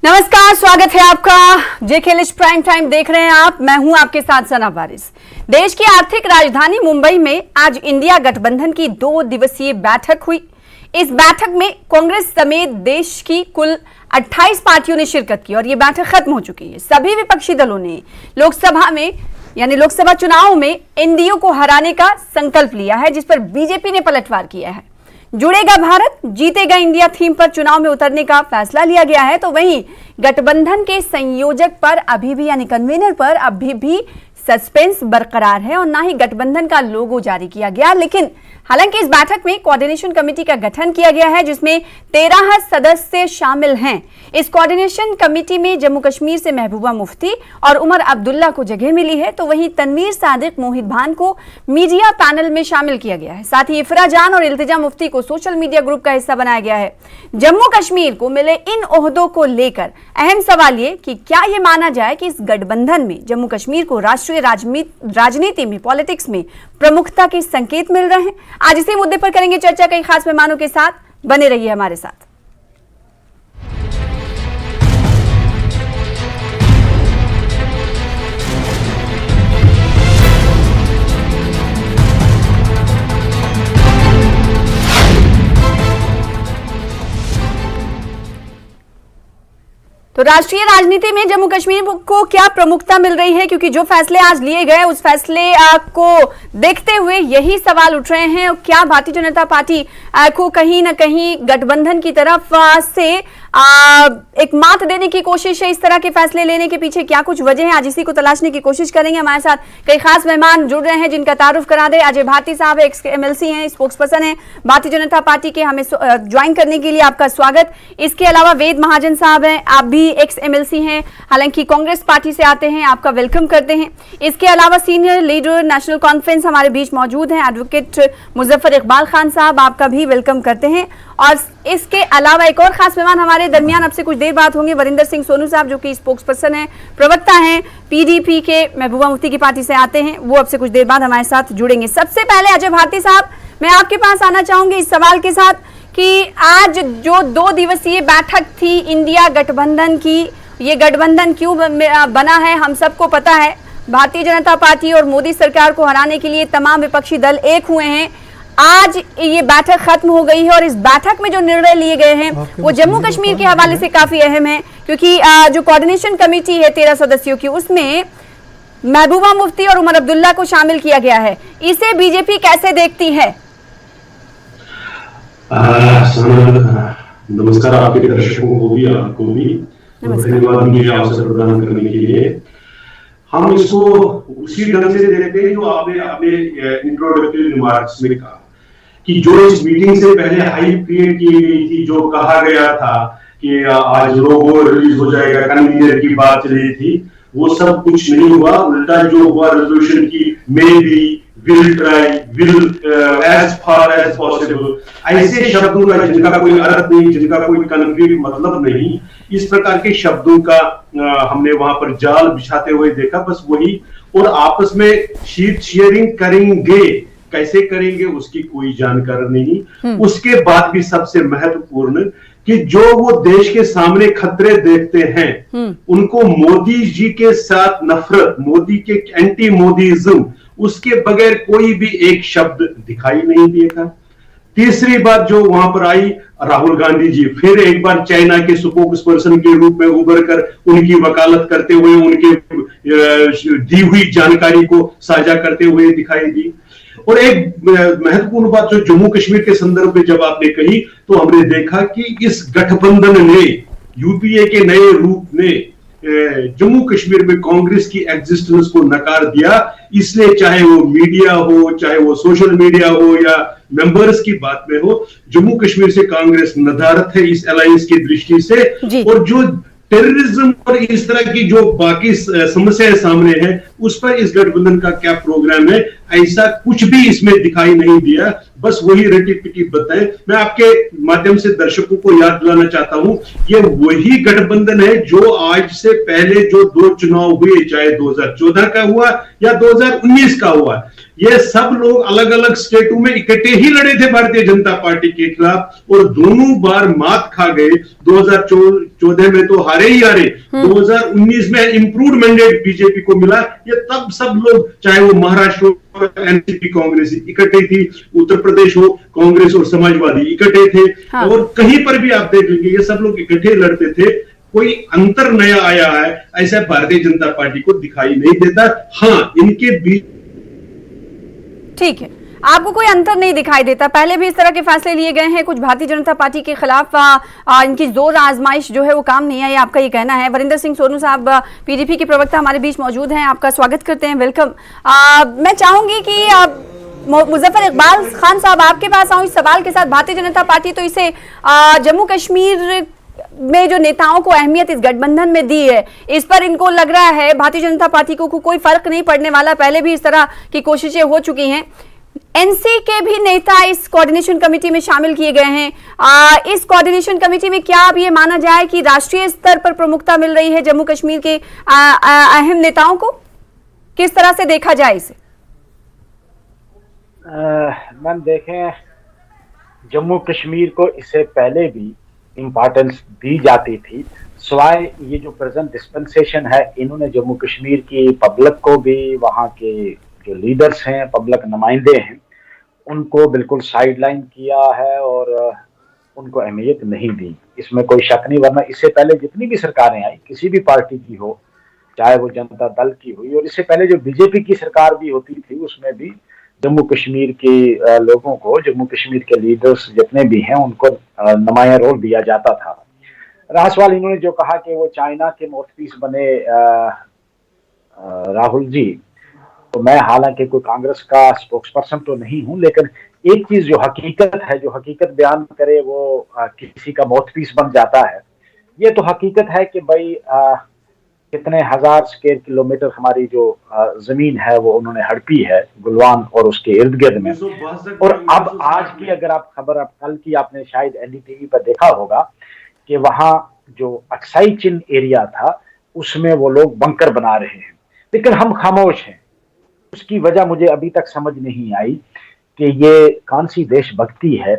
नमस्कार, स्वागत है आपका जे खेलिश प्राइम टाइम देख रहे हैं आप। मैं हूं आपके साथ सना वारिस। देश की आर्थिक राजधानी मुंबई में आज इंडिया गठबंधन की 2 दिवसीय बैठक हुई। इस बैठक में कांग्रेस समेत देश की कुल 28 पार्टियों ने शिरकत की और ये बैठक खत्म हो चुकी है। सभी विपक्षी दलों ने लोकसभा चुनाव में एनडीए को हराने का संकल्प लिया है, जिस पर बीजेपी ने पलटवार किया है। जुड़ेगा भारत, जीतेगा इंडिया थीम पर चुनाव में उतरने का फैसला लिया गया है। तो वहीं गठबंधन के संयोजक पर अभी भी कन्वीनर पर अभी भी सस्पेंस बरकरार है और ना ही गठबंधन का लोगो जारी किया गया। लेकिन हालांकि इस बैठक में कोऑर्डिनेशन कमेटी का गठन किया गया है, जिसमें 13 सदस्य शामिल हैं। इस कोऑर्डिनेशन कमेटी में जम्मू कश्मीर से महबूबा मुफ्ती और उमर अब्दुल्ला को जगह मिली है। तो वहीं तनवीर सादिक मोहित भान को मीडिया पैनल में शामिल किया गया है। साथ ही इफरा जान और इल्तिजा मुफ्ती को सोशल मीडिया ग्रुप का हिस्सा बनाया गया है। जम्मू कश्मीर को मिले इन ओहदों को लेकर अहम सवाल ये कि क्या ये माना जाए कि इस गठबंधन में जम्मू कश्मीर को राष्ट्रीय राजनीति में, पॉलिटिक्स में प्रमुखता के संकेत मिल रहे हैं। आज इसी मुद्दे पर करेंगे चर्चा कई खास मेहमानों के साथ। बने रहिए हमारे साथ। तो राष्ट्रीय राजनीति में जम्मू कश्मीर को क्या प्रमुखता मिल रही है, क्योंकि जो फैसले आज लिए गए उस फैसले को देखते हुए यही सवाल उठ रहे हैं। क्या भारतीय जनता पार्टी को कहीं ना कहीं गठबंधन की तरफ से एक मात देने की कोशिश है? इस तरह के फैसले लेने के पीछे क्या कुछ वजह है? आज इसी को तलाशने की कोशिश करेंगे। हमारे साथ कई खास मेहमान जुड़ रहे हैं, जिनका तारुफ करा दे। अजय भारती साहब एक्स MLC हैं, स्पोक्स पर्सन है भारतीय जनता पार्टी के। हमें ज्वाइन करने के लिए आपका स्वागत। इसके अलावा वेद महाजन साहब हैं, आप भी एक्स MLC हैं, हालांकि कांग्रेस पार्टी से आते हैं, आपका वेलकम करते हैं। इसके अलावा सीनियर लीडर नेशनल कॉन्फ्रेंस हमारे बीच मौजूद हैं, एडवोकेट मुजफ्फर इकबाल खान साहब, आपका भी वेलकम करते हैं। और इसके अलावा एक और खास मेहमान हमारे दरमियान अब से कुछ देर बाद होंगे, वरिंदर सिंह सोनू साहब, जो कि स्पोक्स पर्सन है, प्रवक्ता हैं, PDP के महबूबा मुफ्ती की पार्टी से आते हैं। वो अब से कुछ देर बाद हमारे साथ जुड़ेंगे। सबसे पहले अजय भारती साहब, मैं आपके पास आना चाहूंगी इस सवाल के साथ कि आज जो 2 दिवसीय बैठक थी इंडिया गठबंधन की, ये गठबंधन क्यों बना है हम सबको पता है। भारतीय जनता पार्टी और मोदी सरकार को हराने के लिए तमाम विपक्षी दल एक हुए हैं। आज ये बैठक खत्म हो गई है और इस बैठक में जो निर्णय लिए गए हैं वो जम्मू कश्मीर के हवाले से काफी अहम है, क्योंकि जो कोऑर्डिनेशन कमेटी है 13 सदस्यों की, उसमें महबूबा मुफ्ती और उमर अब्दुल्ला को शामिल किया गया है। इसे बीजेपी कैसे देखती है? नमस्कार आपके दर्शकों को भी, आपको भी धन्यवाद मुझे अवसर प्रदान करने के लिए। हम इसको उसी ढंग से देखते हैं जो आपने अपने इंट्रोडक्टरी रिमार्क्स में कहा कि जो इस मीटिंग से पहले हाइप क्रिएट की गई थी, जो कहा गया था कि आज लोगो रिलीज हो जाएगा, कन्वीनर की बात चली थी, वो सब कुछ नहीं हुआ। उल्टा जो हुआ, रेजोल्यूशन की may be, will try, will as far as possible, ऐसे शब्दों का जिनका कोई अर्थ नहीं, जिनका कोई कंक्रीट मतलब नहीं, इस प्रकार के शब्दों का हमने वहां पर जाल बिछाते हुए देखा। बस वही, और आपस में शीट शेयरिंग करेंगे, कैसे करेंगे उसकी कोई जानकारी नहीं। उसके बाद भी सबसे महत्वपूर्ण कि जो वो देश के सामने खतरे देखते हैं, उनको मोदी जी के साथ नफरत, मोदी के एंटी मोदीज्म, उसके बगैर कोई भी एक शब्द दिखाई नहीं दिया था। तीसरी बात जो वहां पर आई, राहुल गांधी जी फिर एक बार चाइना के स्पोक्स पर्सन के रूप में उभर कर उनकी वकालत करते हुए, उनके दी हुई जानकारी को साझा करते हुए दिखाई दी। और एक महत्वपूर्ण बात जो जम्मू कश्मीर के संदर्भ में जब आपने कही, तो हमने देखा कि इस गठबंधन ने, यूपीए के नए रूप ने जम्मू कश्मीर में कांग्रेस की एग्जिस्टेंस को नकार दिया। इसलिए चाहे वो मीडिया हो, चाहे वो सोशल मीडिया हो या मेंबर्स की बात में हो, जम्मू कश्मीर से कांग्रेस नदारत है इस अलायंस की दृष्टि से। और जो टेररिज्म और इस तरह की जो बाकी समस्याएं सामने हैं, उस पर इस गठबंधन का क्या प्रोग्राम है, ऐसा कुछ भी इसमें दिखाई नहीं दिया, बस वही रटी पिटी बताए। मैं आपके माध्यम से दर्शकों को याद दिलाना चाहता हूं, ये वही गठबंधन है जो आज से पहले जो 2 चुनाव हुए, चाहे 2014 का हुआ या 2019 का हुआ, ये सब लोग अलग अलग स्टेटों में इकट्ठे ही लड़े थे भारतीय जनता पार्टी के खिलाफ, और दोनों बार मात खा गए। 2014 में तो हारे ही हारे, 2019 में इंप्रूव्ड मैंडेट बीजेपी को मिला। ये तब सब लोग, चाहे वो महाराष्ट्र एनसीपी कांग्रेस इकट्ठे थी, उत्तर प्रदेश हो कांग्रेस और समाजवादी इकट्ठे थे, हाँ। और कहीं पर भी आप देख लेंगे ये सब लोग इकट्ठे लड़ते थे। कोई अंतर नया आया है ऐसा भारतीय जनता पार्टी को दिखाई नहीं देता। हाँ, इनके बीच ठीक है, आपको कोई अंतर नहीं दिखाई देता। पहले भी इस तरह के फैसले लिए गए हैं कुछ भारतीय जनता पार्टी के खिलाफ, इनकी जोर आजमाइश जो है वो काम नहीं आई, आपका ये कहना है। वरिंदर सिंह सोनू साहब, पीडीपी के प्रवक्ता हमारे बीच मौजूद हैं, आपका स्वागत करते हैं, वेलकम। मैं चाहूंगी कि मुजफ्फर इकबाल खान साहब आपके पास आऊं इस सवाल के साथ। भारतीय जनता पार्टी तो इसे जम्मू कश्मीर में जो नेताओं को अहमियत इस गठबंधन में दी है, इस पर इनको लग रहा है भारतीय जनता पार्टी को कोई फर्क नहीं पड़ने वाला। पहले भी इस तरह की कोशिशें हो चुकी हैं। एनसी के भी नेता इस कोऑर्डिनेशन कमेटी में शामिल किए गए हैं। इस कोऑर्डिनेशन कमेटी में क्या अब ये माना जाए कि राष्ट्रीय स्तर पर प्रमुखता मिल रही है जम्मू कश्मीर के अहम नेताओं को? किस तरह से देखा जाए इसे? मैम देखें, जम्मू कश्मीर को इससे पहले भी इम्पोर्टेंस दी जाती थी, सिवाय ये जो प्रेजेंट डिस्पेंसेशन है, इन्होंने जम्मू कश्मीर की पब्लिक को भी, वहाँ के जो लीडर्स हैं, पब्लिक नुमाइंदे हैं, उनको बिल्कुल साइडलाइन किया है और उनको अहमियत नहीं दी। इसमें कोई शक नहीं, वरना इससे पहले जितनी भी सरकारें आई, किसी भी पार्टी की हो, चाहे वो जनता दल की हुई, और इससे पहले जो बीजेपी की सरकार भी होती थी, उसमें भी जम्मू कश्मीर के लोगों को, जम्मू कश्मीर के लीडर्स जितने भी हैं, उनको नुमाया रोल दिया जाता था। रहा सवाल इन्होंने जो कहा कि वो चाइना के माउथपीस बने राहुल जी, तो मैं हालांकि कोई कांग्रेस का स्पोक्सपर्सन तो नहीं हूं, लेकिन एक चीज जो हकीकत है, जो हकीकत बयान करे वो किसी का माउथपीस बन जाता है। ये तो हकीकत है कि भाई कितने हजार स्क्वायर किलोमीटर हमारी जो जमीन है वो उन्होंने हड़पी है गुलवान और उसके इर्द गिर्द में। और अब आज की अगर आप खबर, अब कल की आपने शायद एनडीटीवी पर देखा होगा कि वहां जो अक्साई चिन एरिया था उसमें वो लोग बंकर बना रहे हैं, लेकिन हम खामोश हैं। उसकी वजह मुझे अभी तक समझ नहीं आई कि ये कौन सी देशभक्ति है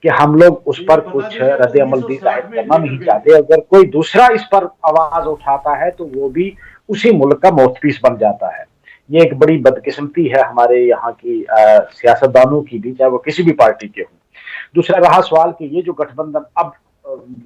कि हम लोग उस पर कुछ रद्द अमल भी जाहिर करना नहीं चाहते। अगर कोई दूसरा इस पर आवाज उठाता है तो वो भी उसी मुल्क का माउथपीस बन जाता है। ये एक बड़ी बदकिस्मती है हमारे यहाँ की सियासतदानों की भी, चाहे वो किसी भी पार्टी के हों। दूसरा रहा सवाल कि ये जो गठबंधन अब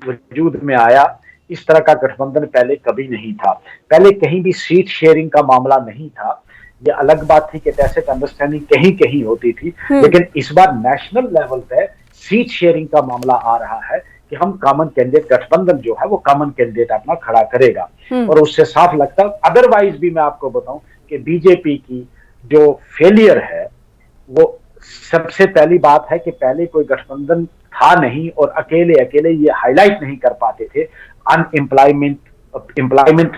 वजूद में आया, इस तरह का गठबंधन पहले कभी नहीं था। पहले कहीं भी सीट शेयरिंग का मामला नहीं था। ये अलग बात थी कि टैसिट अंडरस्टैंडिंग कहीं कहीं होती थी, लेकिन इस बार नेशनल लेवल पे सीट शेयरिंग का मामला आ रहा है कि हम कॉमन कैंडिडेट, गठबंधन जो है वो कॉमन कैंडिडेट अपना खड़ा करेगा। और उससे साफ लगता है, अदरवाइज भी मैं आपको बताऊं कि बीजेपी की जो फेलियर है, वो सबसे पहली बात है कि पहले कोई गठबंधन था नहीं और अकेले अकेले ये हाईलाइट नहीं कर पाते थे। एम्प्लॉयमेंट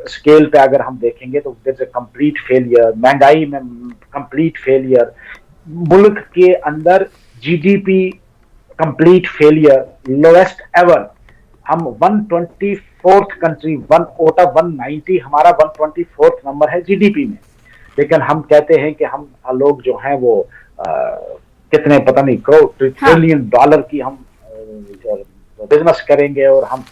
स्केल पे अगर हम देखेंगे तो there is a complete failure, महंगाई में कंप्लीट फेलियर, मुल्क के अंदर GDP complete failure, lowest ever. हम 124th कंट्री, 1 आउट ऑफ 190, हमारा 124th नंबर है जीडीपी में, लेकिन हम कहते हैं कि हम लोग जो हैं वो कितने पता नहीं करोड़ ट्रिलियन डॉलर की हम बिजनेस करेंगे और हम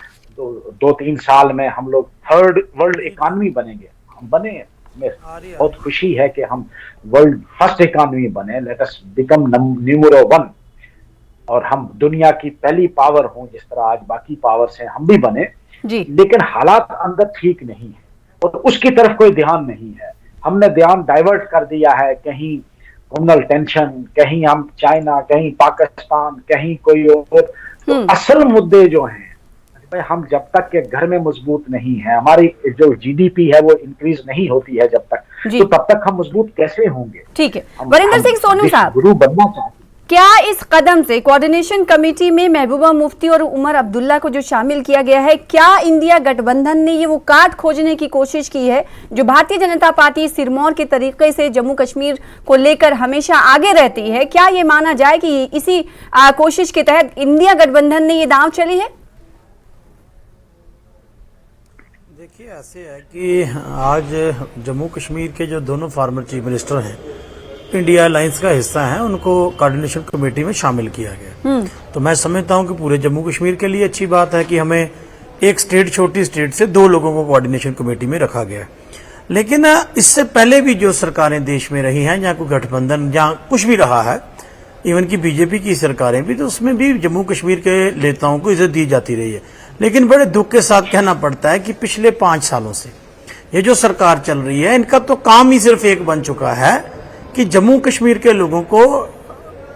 2-3 साल में हम लोग 3rd वर्ल्ड इकोनॉमी बनेंगे। हम बने, हमें बहुत खुशी है कि हम वर्ल्ड फर्स्ट इकोनॉमी बने, लेट अस बिकम नंबर 1 और हम दुनिया की पहली पावर हों, जिस तरह आज बाकी पावर्स हैं हम भी बने जी। लेकिन हालात अंदर ठीक नहीं है और उसकी तरफ कोई ध्यान नहीं है। हमने ध्यान डाइवर्ट कर दिया है, कहीं कम्युनल टेंशन, कहीं हम चाइना, कहीं पाकिस्तान, कहीं कोई और। तो असल मुद्दे जो हैं, हम जब तक के घर में मजबूत नहीं है, हमारी जो जीडीपी है वो इंक्रीज नहीं होती है जब तक, तो तब तक हम मजबूत कैसे होंगे? ठीक है, वरिंदर सिंह सोनू साहब, गुरु बनना चाहते। क्या इस कदम से कोऑर्डिनेशन कमेटी में महबूबा मुफ्ती और उमर अब्दुल्ला को जो शामिल किया गया है, क्या इंडिया गठबंधन ने ये वो काट खोजने की कोशिश की है जो भारतीय जनता पार्टी सिरमौर के तरीके से जम्मू कश्मीर को लेकर हमेशा आगे रहती है? क्या ये माना जाए कि इसी कोशिश के तहत इंडिया गठबंधन ने ये दांव चली है? देखिए, ऐसे है कि आज जम्मू कश्मीर के जो दोनों फॉर्मर चीफ मिनिस्टर हैं, इंडिया अलायंस का हिस्सा हैं, उनको कोऑर्डिनेशन कमेटी में शामिल किया गया। तो मैं समझता हूं कि पूरे जम्मू कश्मीर के लिए अच्छी बात है कि हमें एक स्टेट, छोटी स्टेट से 2 लोगों को कोऑर्डिनेशन कमेटी में रखा गया। लेकिन इससे पहले भी जो सरकारें देश में रही हैं, जहां कोई गठबंधन, जहां कुछ भी रहा है, इवन की बीजेपी की सरकारें भी, तो उसमें भी जम्मू कश्मीर के नेताओं को इज्जत दी जाती रही है। लेकिन बड़े दुख के साथ कहना पड़ता है कि पिछले 5 सालों से ये जो सरकार चल रही है, इनका तो काम ही सिर्फ एक बन चुका है कि जम्मू कश्मीर के लोगों को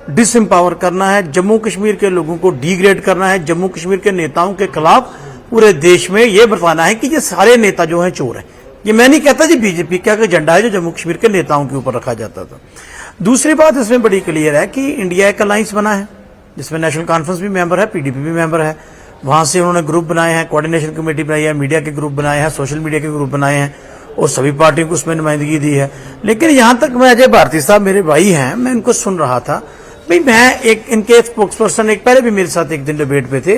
डिसएम्पावर करना है, जम्मू कश्मीर के लोगों को डिग्रेड करना है, जम्मू कश्मीर के नेताओं के खिलाफ पूरे देश में ये बताना है कि ये सारे नेता जो हैं चोर हैं। ये मैं नहीं कहता जी बीजेपी का झंडा है जो जम्मू कश्मीर के नेताओं के ऊपर रखा जाता था। दूसरी बात इसमें बड़ी क्लियर है कि इंडिया एक अलायंस बना है जिसमें नेशनल कॉन्फ्रेंस भी मेंबर है, पीडीपी भी मेंबर है। वहां से उन्होंने ग्रुप बनाए हैं, कोऑर्डिनेशन कमेटी बनाई है, मीडिया के ग्रुप बनाए हैं, सोशल मीडिया के ग्रुप बनाए हैं और सभी पार्टियों को उसमें नुमाइंदगी दी है। लेकिन यहां तक मैं अजय भारती साहब मेरे भाई हैं, मैं इनको सुन रहा था भाई, मैं एक इनके स्पोक्स पर्सन एक पहले भी मेरे साथ एक दिन डिबेट पे थे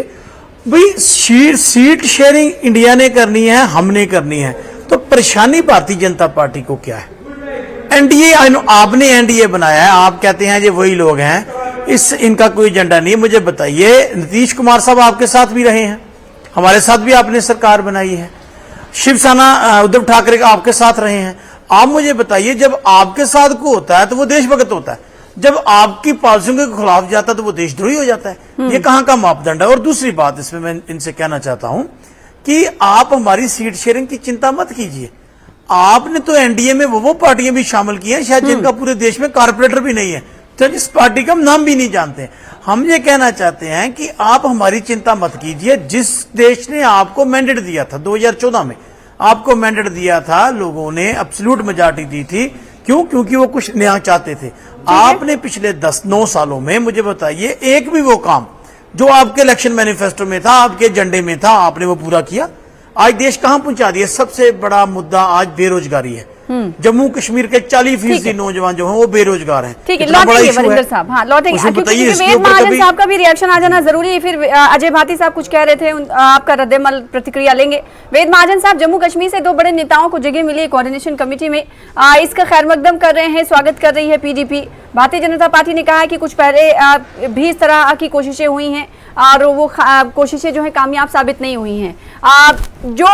भाई, सीट शेयरिंग इंडिया ने करनी है, हमने करनी है, तो परेशानी भारतीय जनता पार्टी को क्या है? एनडीए, आपने एनडीए बनाया है, आप कहते हैं ये वही लोग हैं, इनका कोई एजेंडा नहीं है। मुझे बताइए, नीतीश कुमार साहब आपके साथ भी रहे हैं, हमारे साथ भी आपने सरकार बनाई है, शिवसेना उद्धव ठाकरे आपके साथ रहे हैं। आप मुझे बताइए, जब आपके साथ को होता है तो वो देशभक्त होता है, जब आपकी पॉलिसियों के खिलाफ जाता है तो वो देशद्रोही हो जाता है। ये कहां का मापदंड है? और दूसरी बात इसमें मैं इनसे कहना चाहता हूं कि आप हमारी सीट शेयरिंग की चिंता मत कीजिए। आपने तो एनडीए में वो पार्टियां भी शामिल की हैं शायद जिनका पूरे देश में कारपोरेटर भी नहीं है, तो जिस पार्टी का हम नाम भी नहीं जानते। हम ये कहना चाहते हैं कि आप हमारी चिंता मत कीजिए। जिस देश ने आपको मैंडेट दिया था 2014 में, आपको मैंडेट दिया था, लोगों ने एब्सोल्यूट मेजॉरिटी दी थी, क्यों? क्योंकि वो कुछ नया चाहते थे। आपने पिछले 10-9 सालों में मुझे बताइए, एक भी वो काम जो आपके इलेक्शन मैनिफेस्टो में था, आपके एजेंडे में था, आपने वो पूरा किया? आज देश कहां पहुंचा दिया? सबसे बड़ा मुद्दा आज बेरोजगारी है। जम्मू कश्मीर के 40% नौजवान जो हैं वो बेरोजगार हैं। ठीक है, लौटेंगे वरिंदर साहब, हाँ लौटेंगे, क्योंकि वेद महाजन साहब का भी रिएक्शन आ जाना जरूरी है। फिर अजय भारती साहब कुछ कह रहे थे, आपका रद्देमल प्रतिक्रिया लेंगे। वेद महाजन साहब, जम्मू कश्मीर से 2 बड़े नेताओं को जगह मिली है कोऑर्डिनेशन कमेटी में, इसका खैर मकदम कर रहे हैं, स्वागत कर रही है पीडीपी। भारतीय जनता पार्टी ने कहा है कि कुछ पहले भी इस तरह की कोशिशें हुई हैं और वो कोशिशें जो है कामयाब साबित नहीं हुई हैं। जो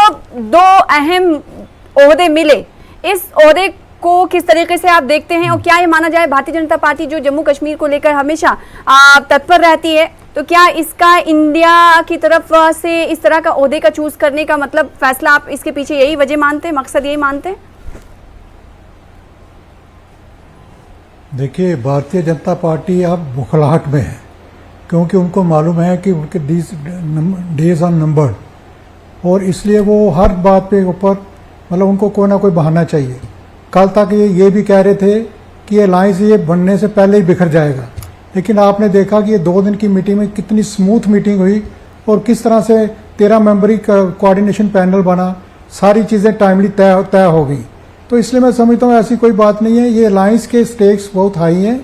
2 अहम ओहदे मिले, इस ओहदे को किस तरीके से आप देखते हैं? और क्या ये माना जाए भारतीय जनता पार्टी जो जम्मू कश्मीर को लेकर हमेशा तत्पर रहती है, तो क्या इसका इंडिया की तरफ से इस तरह का ओहदे का चूज करने का मतलब फैसला, आप इसके पीछे यही वजह मानते हैं, मकसद यही मानते हैं? देखिए, भारतीय जनता पार्टी अब बुखलाहट में है, क्योंकि उनको मालूम है कि उनके डेज आर नंबर्ड, और इसलिए वो हर बात पे ऊपर मतलब उनको कोई ना कोई बहाना चाहिए। कल तक ये भी कह रहे थे कि अलायंस ये बनने से पहले ही बिखर जाएगा, लेकिन आपने देखा कि ये 2 दिन की मीटिंग में कितनी स्मूथ मीटिंग हुई और किस तरह से 13 मेंबरी कोऑर्डिनेशन पैनल बना, सारी चीज़ें टाइमली तय हो गई। तो इसलिए मैं समझता हूँ ऐसी कोई बात नहीं है। ये अलायंस के स्टेक्स बहुत हाई हैं,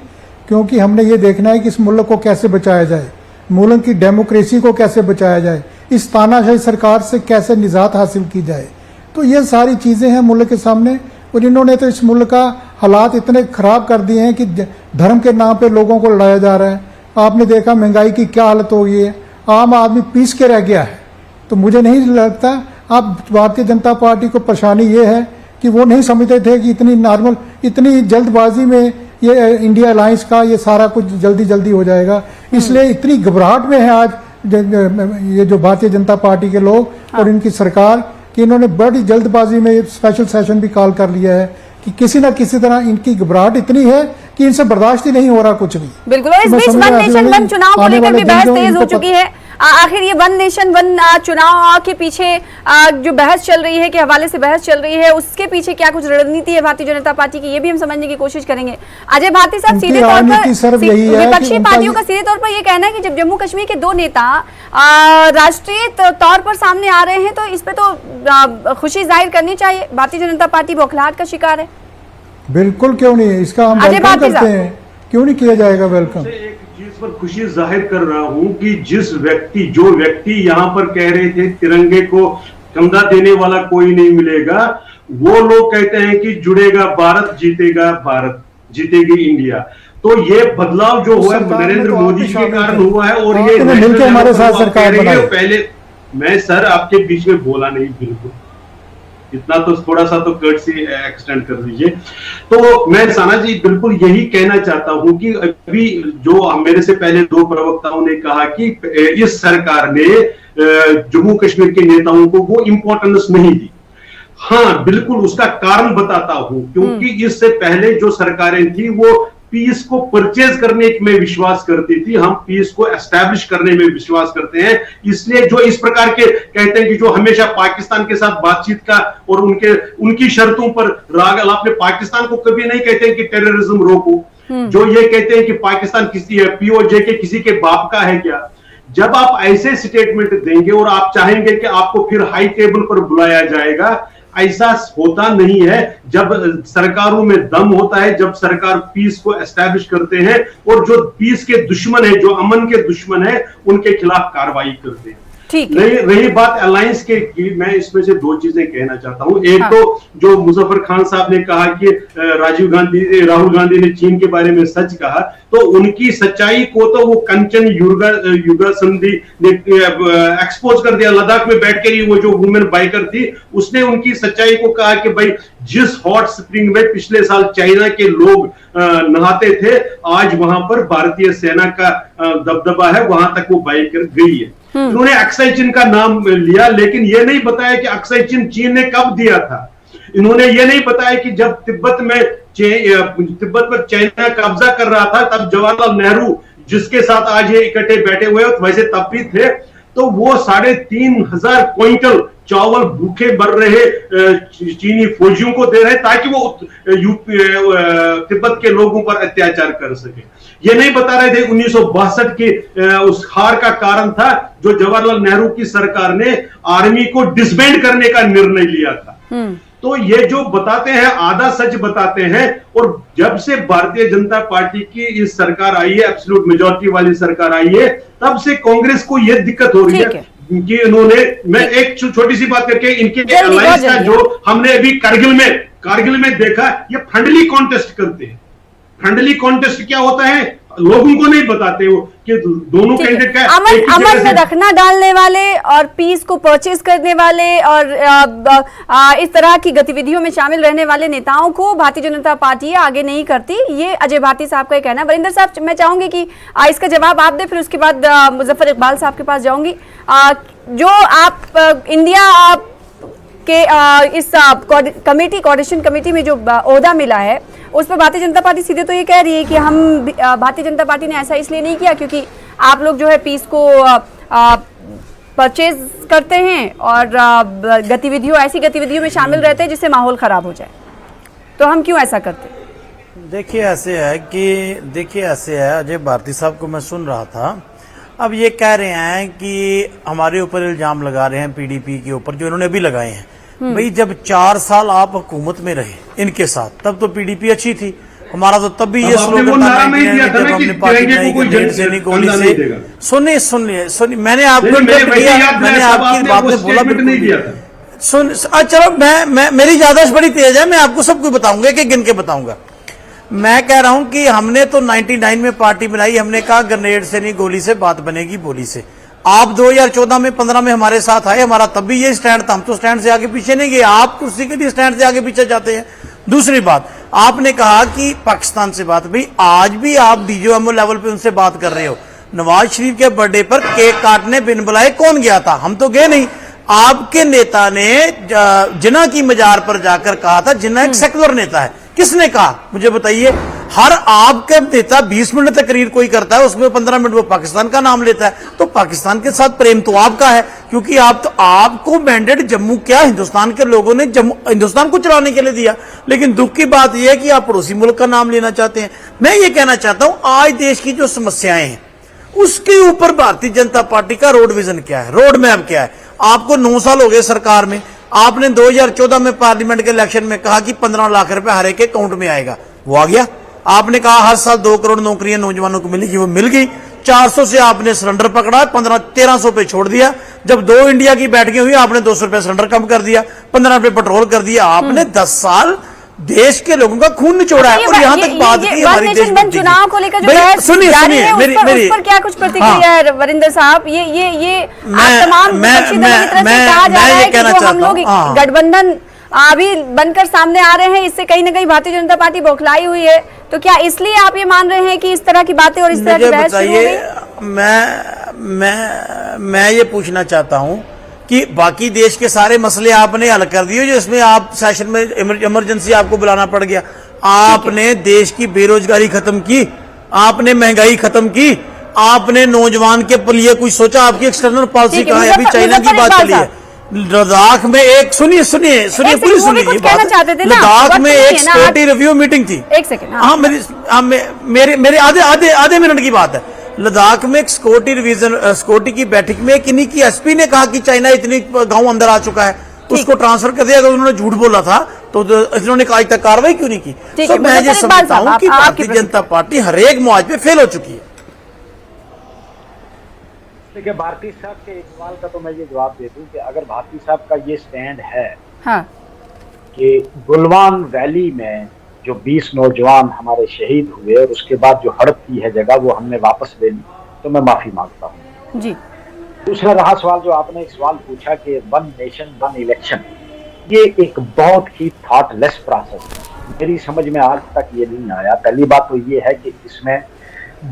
क्योंकि हमने ये देखना है कि इस मुल्क को कैसे बचाया जाए, मुल्क की डेमोक्रेसी को कैसे बचाया जाए, इस तानाशाही सरकार से कैसे निजात हासिल की जाए। तो ये सारी चीज़ें हैं मुल्क के सामने, और इन्होंने तो इस मुल्क का हालात इतने ख़राब कर दिए हैं कि धर्म के नाम पे लोगों को लड़ाया जा रहा है। आपने देखा महंगाई की क्या हालत हो गई है, आम आदमी पीस के रह गया है। तो मुझे नहीं लगता, अब भारतीय जनता पार्टी को परेशानी ये है कि वो नहीं समझते थे कि इतनी जल्दबाजी में ये इंडिया अलायंस का ये सारा कुछ जल्दी हो जाएगा। इसलिए इतनी घबराहट में है आज ये जो भारतीय जनता पार्टी के लोग और इनकी सरकार, कि इन्होंने बड़ी जल्दबाजी में स्पेशल सेशन भी कॉल कर लिया है कि किसी न किसी तरह इनकी घबराहट इतनी है कि इनसे बर्दाश्त ही नहीं हो रहा कुछ भी। बिल्कुल, इस बीच वन नेशन वन चुनाव को लेकर भी बहस तेज हो चुकी है। आखिर ये वन नेशन वन चुनाव के पीछे जो बहस चल रही है, के हवाले से बहस चल रही है, उसके पीछे क्या कुछ रणनीति है भारतीय जनता पार्टी की, ये भी हम समझने की कोशिश करेंगे। अजय भारती साहब, सीधे तौर पर विपक्षी पार्टियों का सीधे तौर पर ये कहना है कि जब जम्मू कश्मीर के दो नेता राष्ट्रीय तौर पर सामने आ रहे हैं तो इस पे तो खुशी जाहिर करनी चाहिए। भारतीय जनता पार्टी बौखलाहट का शिकार है। बिल्कुल, क्यों नहीं, इसका हम वेलकम करते हैं, क्यों नहीं किया जाएगा वेलकम। एक चीज पर खुशी जाहिर कर रहा हूं कि जो व्यक्ति यहाँ पर कह रहे थे तिरंगे को कंधा देने वाला कोई नहीं मिलेगा, वो लोग कहते हैं कि जुड़ेगा भारत, जीतेगा भारत, जीतेगी इंडिया। तो ये बदलाव जो हुआ है नरेंद्र मोदी के कारण हुआ है। और ये मिलकर हमारे साथ सरकार बनाई। पहले मैं सर आपके बीच में बोला नहीं, बिल्कुल इतना तो थोड़ा सा तो कर्टसी एक्सटेंड कर दीजिए। तो मैं साना जी बिल्कुल यही कहना चाहता हूं कि अभी जो मेरे से पहले दो प्रवक्ताओं ने कहा कि इस सरकार ने जम्मू कश्मीर के नेताओं को वो इंपॉर्टेंस नहीं दी। हाँ, बिल्कुल उसका कारण बताता हूं, क्योंकि इससे पहले जो सरकारें थी वो पीस को परचेज करने में विश्वास करती थी, हम पीस को एस्टैब्लिश करने में विश्वास करते हैं। इसलिए जो इस प्रकार के कहते हैं कि जो हमेशा पाकिस्तान के साथ बातचीत का और उनकी शर्तों पर राग, आपने पाकिस्तान को कभी नहीं कहते हैं कि टेररिज्म रोको। जो ये कहते हैं कि पाकिस्तान किसी पीओजे के किसी के बाप का है क्या? जब आप ऐसे स्टेटमेंट देंगे और आप चाहेंगे कि आपको फिर हाई टेबल पर बुलाया जाएगा, ऐसा होता नहीं है। जब सरकारों में दम होता है, जब सरकार पीस को एस्टैब्लिश करते हैं और जो पीस के दुश्मन है, जो अमन के दुश्मन है, उनके खिलाफ कार्रवाई करते हैं। रही बात अलायंस की, मैं इसमें से दो चीजें कहना चाहता हूं। एक तो जो मुजफ्फर खान साहब ने कहा कि राहुल गांधी ने चीन के बारे में सच कहा, तो उनकी सच्चाई को तो वो कंचन युगा संधि ने एक्सपोज कर दिया। लद्दाख में बैठकर ही वो जो वुमेन बाइकर थी, उसने उनकी सच्चाई को कहा कि भाई जिस हॉट स्प्रिंग में पिछले साल चाइना के लोग नहाते थे, आज वहां पर भारतीय सेना का दबदबा है, वहां तक वो बाइकर गई है। उन्होंने अक्साई चिन का नाम लिया, लेकिन यह नहीं बताया कि अक्साई चिन चीन ने कब दिया था। इन्होंने ये नहीं बताया कि जब तिब्बत पर चाइना कब्जा कर रहा था, तब जवाहरलाल नेहरू जिसके साथ आज ये इकट्ठे बैठे हुए वैसे तब भी थे, तो वो 3,500 क्विंटल चावल भूखे मर रहे चीनी फौजियों को दे रहे ताकि वो तिब्बत के लोगों पर अत्याचार कर सके। ये नहीं बता रहे थे 1962 के उस हार का कारण था जो जवाहरलाल नेहरू की सरकार ने आर्मी को डिसबैंड करने का निर्णय लिया था। तो ये जो बताते हैं आधा सच बताते हैं। और जब से भारतीय जनता पार्टी की इस सरकार आई है, एब्सोल्यूट मेजॉरिटी वाली सरकार आई है, तब से कांग्रेस को यह दिक्कत हो रही है कि इन्होंने, मैं एक छोटी सी बात करके इनके अलायंस का जो हमने अभी कारगिल में देखा, ये फ्रेंडली कॉन्टेस्ट करते हैं। फ्रेंडली कॉन्टेस्ट क्या होता है लोगों को नहीं बताते हो कि दोनों कैंडिडेट का अमन में रखना डालने वाले और पीस को परचेज करने वाले और इस तरह की गतिविधियों में शामिल रहने वाले नेताओं को भारतीय जनता पार्टी आगे नहीं करती, ये अजय भारती साहब का कहना है। वरिंदर साहब, मैं चाहूंगी कि इसका जवाब आप दें, फिर उसके बाद मुजफ्फर इकबाल साहब के पास जाऊंगी। जो आप इंडिया के इस कोऑर्डिनेशन कमेटी में जो ओहदा मिला है, उस पर भारतीय जनता पार्टी सीधे तो ये कह रही है कि हम भारतीय जनता पार्टी ने ऐसा इसलिए नहीं किया क्योंकि आप लोग जो है पीस को परचेज करते हैं और ऐसी गतिविधियों में शामिल रहते हैं जिससे माहौल खराब हो जाए, तो हम क्यों ऐसा करते हैं? देखिए ऐसे है अजय भारती साहब को मैं सुन रहा था। अब ये कह रहे हैं कि हमारे ऊपर इल्जाम लगा रहे हैं पीडीपी के ऊपर, जो इन्होंने भी लगाए हैं। भाई जब 4 साल आप हुकूमत में रहे इनके साथ, तब तो पीडीपी अच्छी थी। हमारा तो तब भी ये स्लोगन था जब हमने पार्टी बनाई कि सैनिक गोली से। सुनिए मैंने आपकी बात में बोला बिल्कुल। चलो मेरी याददाश्त बड़ी तेज है, मैं आपको सब कुछ बताऊंगा कि गिन के बताऊंगा। मैं कह रहा हूं कि हमने तो 99 में पार्टी बनाई, हमने कहा ग्रेनेड से नहीं गोली से बात बनेगी बोली से। आप 2014 में 15 में हमारे साथ आए, हमारा तब भी ये स्टैंड था, हम तो स्टैंड से आगे पीछे नहीं गए, आप कुर्सी के लिए स्टैंड से आगे पीछे जाते हैं। दूसरी बात, आपने कहा कि पाकिस्तान से बात, भाई आज भी आप डीजीएमओ लेवल पे उनसे बात कर रहे हो। नवाज शरीफ के बर्थडे पर केक काटने बिन बुलाए कौन गया था? हम तो गए नहीं। आपके नेता ने जिन्ना की मजार पर जाकर कहा था, जिन्ना एक सेकुलर नेता है, किसने कहा मुझे बताइए? हर आपके नेता 20 मिनट तकरीर कोई करता है, उसमें 15 मिनट वो पाकिस्तान का नाम लेता है। तो पाकिस्तान के साथ प्रेम तो आपका है, क्योंकि आपको मैंडेट जम्मू क्या हिंदुस्तान के लोगों ने हिंदुस्तान को चलाने के लिए दिया। लेकिन दुख की बात यह है कि आप पड़ोसी मुल्क का नाम लेना चाहते हैं। मैं ये कहना चाहता हूं, आज देश की जो समस्याएं हैं उसके ऊपर भारतीय जनता पार्टी का रोड विजन क्या है, रोड मैप क्या है? आपको 9 साल हो गए सरकार में। आपने 2014 में पार्लियामेंट के इलेक्शन में कहा कि 15 लाख रुपए हर एक के अकाउंट में आएगा, वो आ गया। आपने कहा हर साल 2 करोड़ नौकरियां नौजवानों को मिलेगी, वो मिल गई। 400 से आपने सिलेंडर पकड़ा, 1300 पे छोड़ दिया। जब 2 इंडिया की बैठकें हुई आपने 200 रुपए सिलेंडर कम कर दिया, 15 रुपए पेट्रोल कर दिया। आपने 10 साल देश के लोगों का खून निचोड़ा है। और यहां तक बात की हमारी देश चुनाव को लेकर जो बहस सुनिए जारी है, मेरी उस पर क्या कुछ प्रतिक्रिया है वरिंदर साहब? ये तमाम विपक्षी दलों की तरफ से कहा जा रहा है कि जो हम लोग गठबंधन अभी बनकर सामने आ रहे हैं, इससे कहीं ना कहीं भारतीय जनता पार्टी बौखलाई हुई है। तो क्या इसलिए आप ये मान रहे हैं कि इस तरह की बातें और इस तरह की बहस शुरू हो गई? मैं ये पूछना चाहता हूं कि बाकी देश के सारे मसले आपने हल कर दिए, जिसमें आप सेशन में इमरजेंसी आपको बुलाना पड़ गया। आपने देश की बेरोजगारी खत्म की, आपने महंगाई खत्म की, आपने नौजवान के लिए कुछ सोचा? आपकी एक्सटर्नल पॉलिसी कहां है? अभी चाइना की बात चली है। लद्दाख में एक सुनिए पूरी सुनिए ये बात। लद्दाख में एक सिक्योरिटी रिव्यू मीटिंग थी। एक सेकंड। हाँ मेरे आधे मिनट की बात है। लद्दाख में एक सिक्योरिटी की बैठक में किन्हीं की एसपी ने कहा कि चाइना इतनी गांव अंदर आ चुका है, उसको ट्रांसफर कर दिया। अगर उन्होंने झूठ बोला था तो इन्होंने आज तक कार्रवाई क्यों नहीं की? तो मैं ये समझता हूं कि भारतीय जनता पार्टी हर एक मुआज पे फेल हो चुकी है। देखिए, भारती साहब के एक सवाल का तो मैं ये जवाब दे दूं कि अगर भारती साहब का ये स्टैंड है हाँ। कि गुलवान वैली में जो 20 नौजवान हमारे शहीद हुए और उसके बाद जो हड़प की है जगह वो हमने वापस ले ली, तो मैं माफी मांगता हूँ जी। दूसरा रहा सवाल जो आपने एक सवाल पूछा कि 1 नेशन 1 इलेक्शन, ये एक बहुत ही थॉटलेस प्रोसेस है। मेरी समझ में आज तक ये नहीं आया। पहली बात तो ये है कि इसमें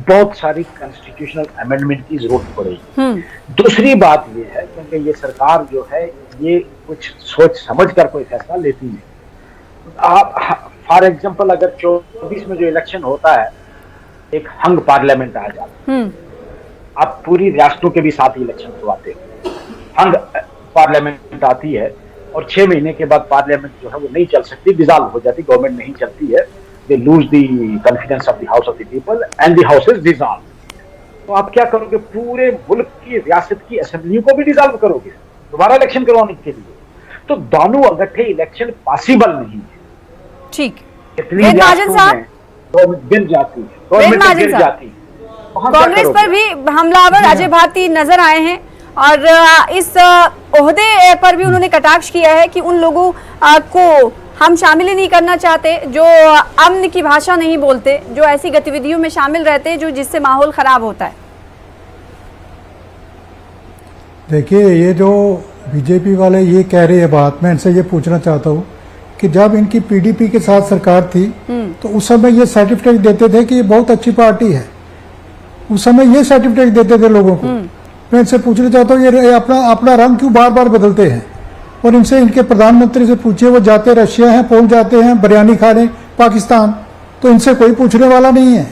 बहुत सारी कॉन्स्टिट्यूशनल अमेंडमेंट की जरूरत पड़ेगी। दूसरी बात ये है क्योंकि ये सरकार जो है ये कुछ सोच समझ कर कोई फैसला लेती नहीं। आप फॉर एग्जांपल अगर 24 में जो इलेक्शन होता है, एक हंग पार्लियामेंट आ जाता है, आप पूरी रियासतों के भी साथ ही इलेक्शन करवाते हो। हंग पार्लियामेंट आती है और 6 महीने के बाद पार्लियामेंट जो है वो नहीं चल सकती, डिसॉल्व हो जाती, गवर्नमेंट नहीं चलती है। They lose the confidence of the House of the People and the House is dissolved। तो आप क्या करोगे? पूरे मुल्क की रियासत की असेंबली को भी डिसॉल्व करोगे दोबारा इलेक्शन करवाने के लिए। तो दोनों अगट्ठे इलेक्शन पॉसिबल नहीं है। ठीक। इतनी गवर्नमेंट गिर जाती है, गवर्नमेंट गिर जाती है। कांग्रेस पर भी हमलावर अजय भारती नजर आए हैं और इस ओहदे पर भी उन्होंने कटाक्ष किया है कि उन लोगों को हम शामिल ही नहीं करना चाहते जो अमन की भाषा नहीं बोलते, जो ऐसी गतिविधियों में शामिल रहते हैं जो जिससे माहौल खराब होता है। देखिए, ये जो बीजेपी वाले ये कह रहे हैं बात, मैं इनसे ये पूछना चाहता हूँ कि जब इनकी पीडीपी के साथ सरकार थी तो उस समय ये सर्टिफिकेट देते थे कि ये बहुत अच्छी पार्टी है। उस समय ये सर्टिफिकेट देते थे लोगों को। मैं इनसे पूछना चाहता हूँ ये अपना रंग क्यों बार बार बदलते हैं? और इनसे इनके प्रधानमंत्री से पूछिए, वो जाते रशिया हैं, पहुंच जाते हैं बिरयानी खाने पाकिस्तान, तो इनसे कोई पूछने वाला नहीं है।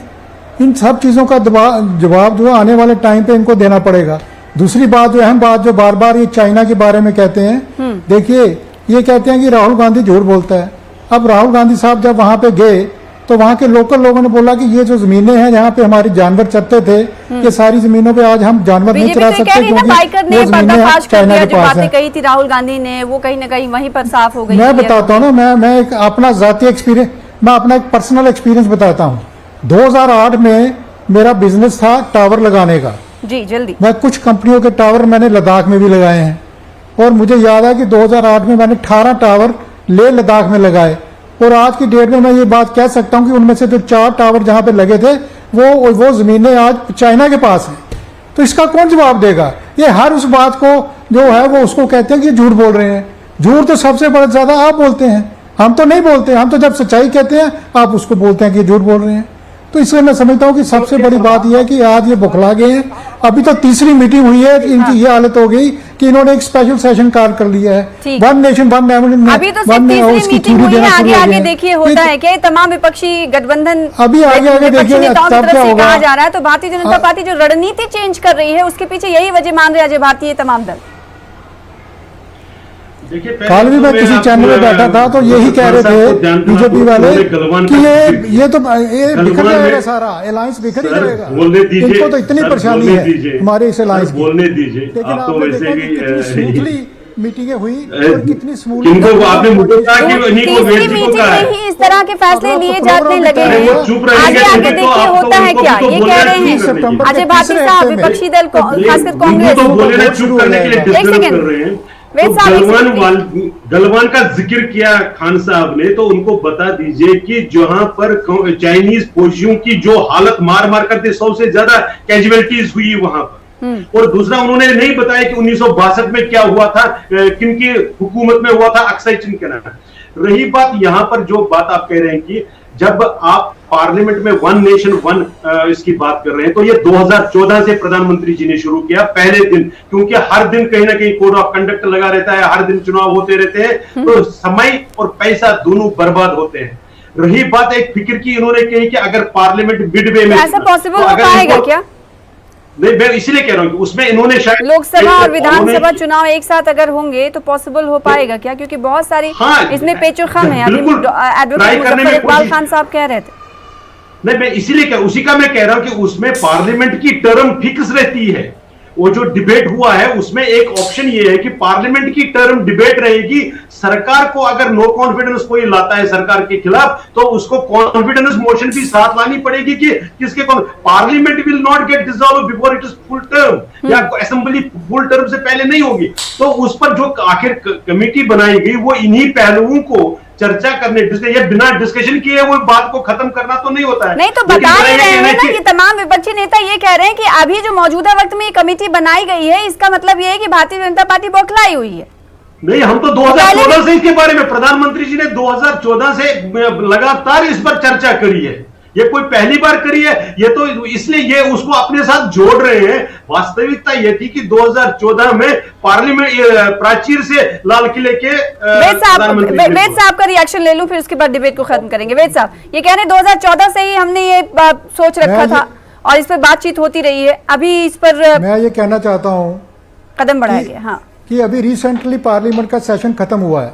इन सब चीजों का जवाब जो आने वाले टाइम पे इनको देना पड़ेगा। दूसरी बात जो अहम बात जो बार बार ये चाइना के बारे में कहते हैं, देखिए ये कहते हैं कि राहुल गांधी झूठ बोलता है। अब राहुल गांधी साहब जब वहां पे गए तो वहां के लोकल लोगों ने बोला कि ये जो जमीनें हैं जहाँ पे हमारे जानवर चरते थे, ये सारी जमीनों पे आज हम जानवर नहीं चरा सकते क्योंकि वो जमीनें चाइना के पास हैं। कही थी राहुल गांधी ने, वो कहीं ना कहीं वहीं पर साफ हो गई। मैं बताता हूँ ना, मैं एक अपना जाती एक्सपीरियंस, मैं अपना एक पर्सनल एक्सपीरियंस बताता हूँ। 2008 में मेरा बिजनेस था टावर लगाने का। जी जल्दी। मैं कुछ कंपनियों के टावर मैंने लद्दाख में भी लगाए हैं और मुझे याद है कि 2008 में मैंने 18 टावर लेह लद्दाख में लगाए और आज की डेट में मैं ये बात कह सकता हूं कि उनमें से जो 4 टावर जहां पे लगे थे वो जमीनें आज चाइना के पास हैं। तो इसका कौन जवाब देगा? ये हर उस बात को जो है वो उसको कहते हैं कि झूठ बोल रहे हैं। झूठ तो सबसे बड़ा ज्यादा आप बोलते हैं, हम तो नहीं बोलते। हम तो जब सच्चाई कहते हैं आप उसको बोलते हैं कि झूठ बोल रहे हैं। तो इसलिए मैं समझता हूँ कि सबसे बड़ी बात यह है कि आज ये बुखला गए हैं। अभी तो तीसरी मीटिंग हुई है, इनकी ये हालत हो गई कि इन्होंने एक स्पेशल सेशन कॉल कर लिया है। वन नेशन वन एमनेंट अभी तो सिर्फ तीसरी मीटिंग हुई है, आगे आगे देखिए होता है कि तमाम विपक्षी गठबंधन अभी आगे देखिए नेताओं की तब तरफ क्या से होगा। कहा जा रहा है। तो भारतीय जनता पार्टी जो रणनीति चेंज कर रही है उसके पीछे यही वजह मान रहे अजय भारती तमाम दल। कल भी मैं किसी चैनल में बैठा था तो यही कह रहे थे बीजेपी वाले कि ये तो बिखर जाएगा, सारा अलायंस बिखर ही जाएगा। इनको तो इतनी परेशानी है हमारे इस अलायंस की। बोलने दीजिए, लेकिन आप तो आपने वैसे देखा कि भी कितनी स्मूथली मीटिंगें हुई और कितनी स्मूथली इनको आपने मुझे कहा कि इन्हीं को तीसरी वेट मीटिंग को में ही इस तरह के फैसले लिए जाने लगे अरे हैं। वो चुप रहेंगे आगे आगे तो देखिए आप तो होता है उनको क्या, भी तो ये बोलना कह रहे शुरू हैं कर दीजिए। अजय भारती साहब विपक्षी दल खासकर कांग्रेस। तो बोले ना चुप करने के लिए डिस्टर्ब सेकंड। कर रहे हैं। वेद तो साहब गलवान का जिक्र किया खान साहब ने, तो उनको बता दीजिए कि जहां पर चाइनीज फौजियों की जो हालत मार मार करते 100 से ज्यादा कैजुअलिटीज हुई वहां पर। और दूसरा उन्होंने नहीं बताया कि 1962 में क्या हुआ था, किनकी हुकूमत में हुआ था, अक्सर चिनकना। रही बात यहां पर जो बात आप कह रहे हैं कि जब आप पार्लियामेंट में वन नेशन वन इसकी बात कर रहे हैं, तो ये 2014 से प्रधानमंत्री जी ने शुरू किया पहले दिन, क्योंकि हर दिन कहीं ना कहीं कोड ऑफ कंडक्ट लगा रहता है, हर दिन चुनाव होते रहते हैं, तो समय और पैसा दोनों बर्बाद होते हैं। रही बात एक फिक्र की, इन्होंने कही कि अगर पार्लियामेंट मिडवे में ऐसा पॉसिबल हो पाएगा क्या? नहीं, मैं इसीलिए कह रहा हूं कि उसमें इन्होंने शायद लोकसभा और विधानसभा चुनाव एक साथ अगर होंगे तो पॉसिबल हो पाएगा क्या? क्योंकि बहुत सारी इसमें पेचोखम है। अभी एडवोकेट मुजफ्फर इकबाल खान साहब कह रहे थे। नहीं, मैं इसीलिए उसी का मैं कह रहा हूं कि उसमें पार्लियामेंट की टर्म फिक्स रहती है। वो जो डिबेट हुआ है उसमें एक ऑप्शन ये है कि पार्लियामेंट की टर्म डिबेट रहेगी। सरकार को अगर नो कॉन्फिडेंस कोई लाता है सरकार के खिलाफ, तो उसको कॉन्फिडेंस मोशन भी साथ लानी पड़ेगी कि किसके parliament will not gate dissolve before it is full term, या असेंबली फुल टर्म से पहले नहीं होगी। तो उस पर जो आखिर कमेटी बनाई गई वो इन्हीं पहलुओं को चर्चा करने, ये बिना डिस्कशन किए वो बात को खत्म करना तो नहीं होता है। नहीं तो बता ही रहे हैं ना कि तमाम विपक्षी नेता ये कह रहे हैं कि अभी जो मौजूदा वक्त में ये कमेटी बनाई गई है, इसका मतलब ये है कि भारतीय जनता पार्टी बौखलाई हुई है। नहीं, हम तो 2014 से इसके बारे में, प्रधानमंत्री जी ने 2014 से लगातार इस पर चर्चा करी है। ये कोई पहली बार करी है? ये तो इसलिए ये उसको अपने साथ जोड़ रहे हैं। वास्तविकता ये थी कि 2014 में पार्लियामेंट प्राचीर से लाल किले के वेद साहब का रिएक्शन ले लूं, फिर उसके बाद डिबेट को खत्म करेंगे। वेद साहब ये कह रहे हैं 2014 से ही हमने ये सोच रखा था और इस पर बातचीत होती रही है। अभी इस पर मैं ये कहना चाहता हूँ कदम बढ़ाया गया। हाँ, कि अभी रिसेंटली पार्लियामेंट का सेशन खत्म हुआ है,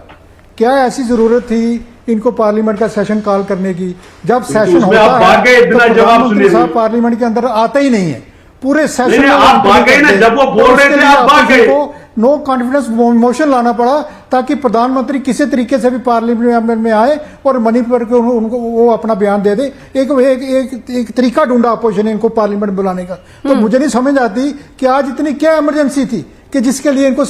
क्या ऐसी जरूरत थी इनको पार्लियामेंट का सेशन कॉल करने की? जब सेशन होता है तो प्रधानमंत्री साहब पार्लियामेंट के अंदर आते ही नहीं है पूरे सेशन में। आप भाग गए ना, जब वो बोल रहे थे आप भाग गए। नो कॉन्फिडेंस मोशन लाना पड़ा ताकि प्रधानमंत्री किसी तरीके से भी पार्लियामेंट में आए और मणिपुर को उनको वो अपना बयान दे दे। एक तरीका ढूंढा अपोजिशन ने इनको पार्लियामेंट बुलाने का। तो मुझे नहीं समझ आती कि आज इतनी क्या इमरजेंसी थी कि जिसके लिए इनको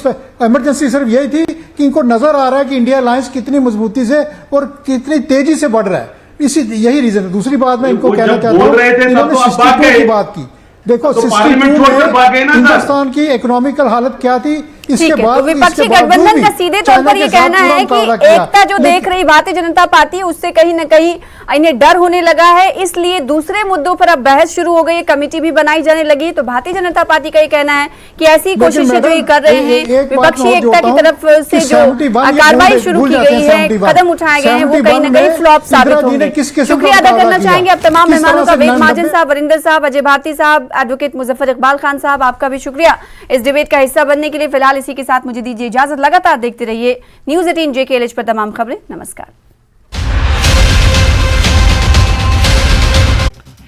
इमरजेंसी सिर्फ यही थी कि इनको नजर आ रहा है कि इंडिया अलायंस कितनी मजबूती से और कितनी तेजी से बढ़ रहा है। यही रीजन है। दूसरी बात मैं इनको कहना चाहता हूँ, इन्होंने 62 की बात की। देखो, 62 में हिंदुस्तान की इकोनॉमिकल हालत क्या थी, इसके बाद विपक्षी गठबंधन का सीधे तौर पर ये कहना है कि एकता जो देख रही भारतीय जनता पार्टी, उससे कहीं न कहीं इन्हें डर होने लगा है, इसलिए दूसरे मुद्दों पर अब बहस शुरू हो गई है, कमेटी भी बनाई जाने लगी। तो भारतीय जनता पार्टी का ये कहना है कि ऐसी कोशिशें जो ये कर रहे हैं, विपक्षी एकता की तरफ से जो कार्रवाई शुरू की गई है, कदम उठाए गए हैं, वो कहीं न कहीं फ्लॉप साबित होंगे। शुक्रिया अदा करना चाहेंगे अब तमाम मेहमानों का, वेद महाजन साहब, वरिंदर साहब, अजय भारती साहब, एडवोकेट मुजफ्फर इकबाल खान साहब, आपका भी शुक्रिया इस डिबेट का हिस्सा बनने के लिए। फिलहाल इसी के साथ मुझे दीजिए इजाजत। लगातार देखते रहिए News 18 JKLH पर तमाम खबरें। नमस्कार।